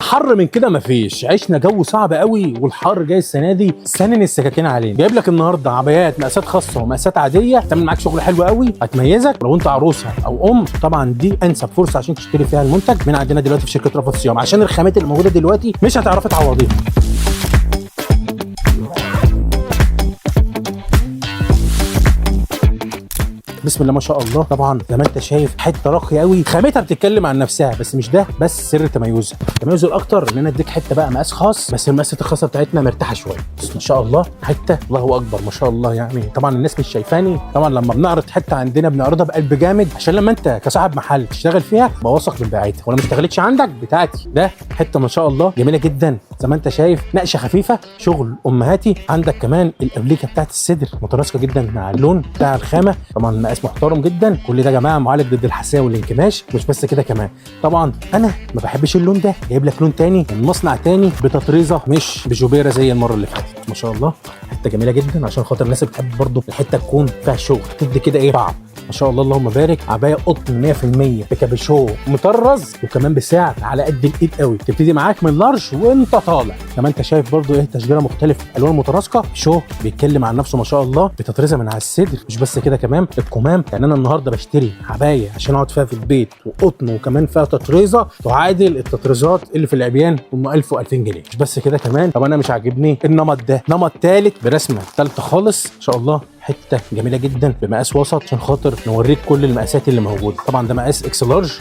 احر من كده مفيش. عشنا جو صعب قوي والحر جاي السنه دي سنن السكاكين علينا. جايب لك النهارده عبايات مقاسات خاصه ومقاسات عاديه تعمل معاك شغل حلو قوي هتميزك. لو انت عروسه او طبعا دي انسب فرصه عشان تشتري فيها المنتج من عندنا دلوقتي في شركه رأفت صيام، عشان الخامات اللي موجوده دلوقتي مش هتعرفي تعوضيها. بسم الله ما شاء الله. طبعا زي ما انت شايف حته راقيه قوي، خامتها بتتكلم عن نفسها. بس مش ده بس سر تميزها، تميزه الاكتر ان انا اديك حته بقى مقاس خاص، بس المقاسات الخاصه بتاعتنا مرتاحه شويه. بس ما شاء الله حته الله اكبر ما شاء الله. يعني طبعا الناس مش شايفاني، طبعا لما بنعرض حته عندنا بنعرضها بقلب جامد عشان لما انت كصاحب محل تشتغل فيها بوثق من بيعتها، ولا ما اشتغلتش عندك بتاعتي. ده حته ما شاء الله جميله جدا زي ما انت شايف، نقشه خفيفه شغل امهاتي. عندك كمان الابليكه بتاعت الصدر متناسقه جدا مع اللون بتاع الخامه، طبعا مقاس محترم جدا. كل ده يا جماعه معالج ضد الحساسيه والانكماش. مش بس كده كمان، طبعا انا ما بحبش اللون ده، جايب لك لون تاني من مصنع تاني بتطريزه مش بجوبيره زي المره اللي فاتت. ما شاء الله حته جميله جدا عشان خاطر الناس اللي بتحب برضو الحته تكون فيها شغل، تدي كده ايه طعم. ما شاء الله اللهم بارك. عبايه قطن 100% بكابيشو مطرز، وكمان بسعر على قد الايد قوي، تبتدي معاك من لارج وانت طالع. كمان انت شايف برضو ايه تشجيره مختلفه، الوان متناسقه. شو بيتكلم عن نفسه ما شاء الله، بتطريزه من على الصدر. مش بس كده كمان الكمام، يعني انا النهارده بشتري عبايه عشان اقعد فيها في البيت وقطن وكمان فيها تطريزه تعادل التطريزات اللي في العبيان ام 1000 و2000 جنيه. مش بس كده كمان، طب انا مش عاجبني النمط ده، نمط ثالث برسمه ثالثه خالص ما شاء الله. حته جميله جدا بمقاس وسط عشان خاطر نوريك كل المقاسات اللي موجوده. طبعا ده مقاس اكس لارج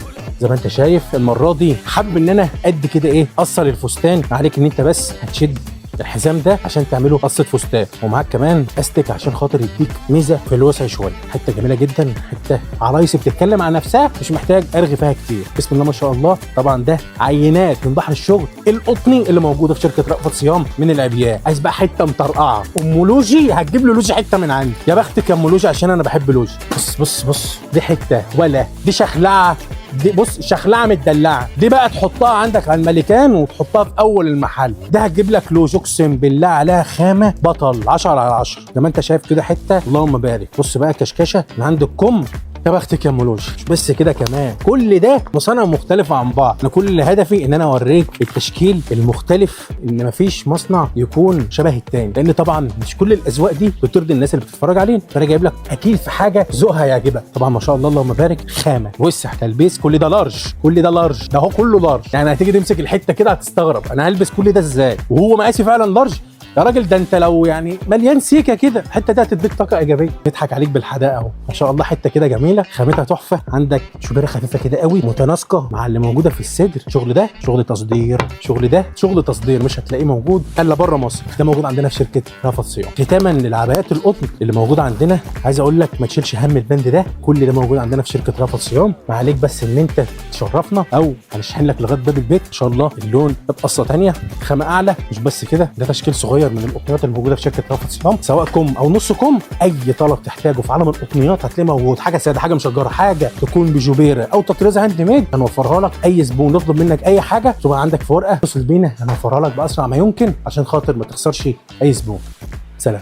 زي ما انت شايف. المره دي حابب ان انا قد كده ايه اثر الفستان عليك، ان انت بس هتشد الحزام ده عشان تعمله قصه فستان، ومعاك كمان استك عشان خاطر يديك ميزه في الوسع شويه. حته جميله جدا، حته عرايسي بتتكلم عن نفسها، مش محتاج ارغي فيها كتير. بسم الله ما شاء الله. طبعا ده عينات من بحر الشغل القطني اللي موجوده في شركه رأفت صيام من العبيان. عايز بقى حته مطرقعه ام لوجي، هتجيب له لوجي حته من عندي. يا بختك يا ام لوجي عشان انا بحب لوجي. بص دي حته ولا دي شخلعه، دي بص شخلعه متدلعه. دي بقى تحطها عندك على الملكان وتحطها في اول المحل. ده هتجيب لك لوج اقسم بالله عليها خامه بطل 10 على 10 زي ما انت شايف كده. حته اللهم بارك. بص بقى كشكشه من عند الكم. يا بختك يا مولوج. مش بس كده كمان، كل ده مصانع مختلفه عن بعض. انا كل هدفي ان انا اوريك التشكيل المختلف، ان مفيش مصنع يكون شبه التاني، لان طبعا مش كل الاذواق دي بترضي الناس اللي بتتفرج علينا. فانا جايب لك اكيد في حاجه ذوقها هيعجبك. طبعا ما شاء الله اللهم بارك، خامه وسع تلبيس. كل ده لارج، كل ده لارج، ده هو كله لارج. يعني هتيجي تمسك الحته كده هتستغرب انا هلبس كل ده ازاي وهو مقاسي فعلا لارج. يا راجل ده انت لو يعني مليان سيكه كده الحته دي هتديك طاقه ايجابيه. نضحك عليك بالحداقه اهو ما شاء الله. حته كده جميله خامتها تحفه. عندك شوبيره خفيفه كده قوي متناسقه مع اللي موجوده في الصدر. شغل ده شغل تصدير، شغل ده شغل تصدير مش هتلاقيه موجود الا بره مصر. ده موجود عندنا في شركه رأفت صيام. ختاما للعبايات القطن اللي موجوده عندنا، عايز اقول لك ما تشيلش هم البند ده، كل ده موجود عندنا في شركه رأفت صيام. ما عليك بس ان انت تشرفنا او هنشحن لك لغايه باب البيت ان شاء الله. اللون ده بقصه ثانيه، خامه اعلى. مش بس كده، ده تشكيل صغير من القطنيات الموجوده في شركه رأفت صيام، سواء كم او نص كم. اي طلب تحتاجه في عالم القطنيات هتلاقيه موجود. حاجه ساده، حاجه مشجره، حاجه تكون بجوبيره او تطريزه هاند ميد، هنوفرها لك. اي زبون يطلب منك اي حاجه تبقى عندك في ورقه اتصل بينا، هنوفرها لك باسرع ما يمكن عشان خاطر ما تخسرش اي زبون. سلام.